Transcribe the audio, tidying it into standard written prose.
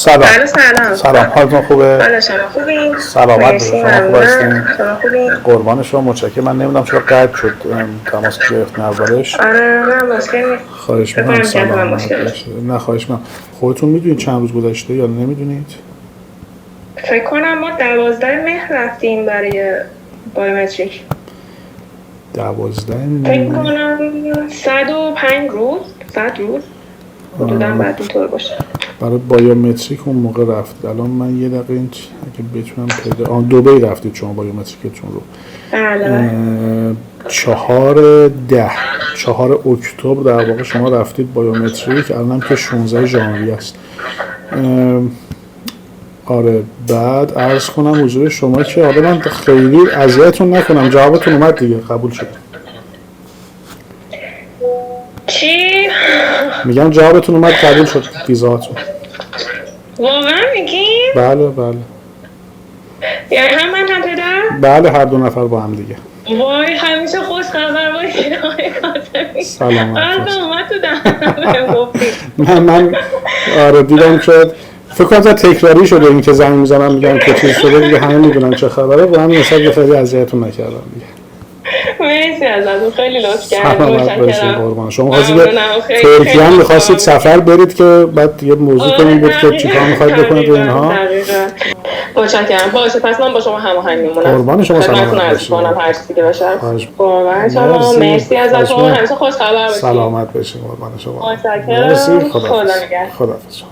سلام. سلام. سلام، حالتون خوبه؟ حالا شما خوبین؟ سلامت مرسی، باشید. شما خوب هستین؟ ممنونم. شما خوبین؟ قربان شما، متشکرم. من نمیدونم چرا قطع شد تماس گرفتن اولش. آره من مشکل نیست. خواهش فکر می‌کنم. کنم که من سلامت مشکل باشید. نه خواهش می‌کنم. خودتون میدونید چند روز گذشته یا نمیدونید؟ فکر کنم ما 12 مهر رفتیم برای بایومتریک. 12 فکر کنم 105 روز 100 روز حدوداً باید اینطور باشه. برای بایومتریک اون موقع رفتید. الان من یه دقیقه این اگه بتونم پیدا دبی رفتید شما بایومتریکتون رو. بله. 4 اکتبر در واقع شما رفتید بایومتریک. الانم که 16 ژانویه است. آره، بعد عرض کنم حضور شما که حالا من خیلی اذیتتون نکنم، جوابتون اومد دیگه، قبول شد. چی؟ میگم جوابتون اومد، قبول شد ویزاتون. واقعا میگین؟ بله بله یعنی هم من هم پدر؟ بله، هر دو نفر با هم دیگه. وای همیشه خوش خبر باشید آقای کاظمی. سلامت باشید. اومد تو دهنم گفتی. من آره دیدم که فکر کنم تکراری شده این که زنگ میزنم میگم که چیز شده دیگه، همه میدونن چه خبره. با همین حساب خیلی اذیتتون نکردم دیگه. مرسی ازتون، خیلی لطف کردید. سلامت باشید قربان شما. خواستید خیلی ترکیه هم می‌خواستید سفر برید که بعد یه موضوع کنیم بود که چیکار می‌خواید بکنید و اینها. متشکرم. باشه پس من با شما هماهنگ میمونم. قربان شما، سلامت باشید. هر چیزی که باشه. خواهش قربان شما. مرسی ازتون. همیشه خوش خبر باشید. سلامت باشید قربان شما. متشکرم. مرسی. خدا نگهدار. خداحافظ.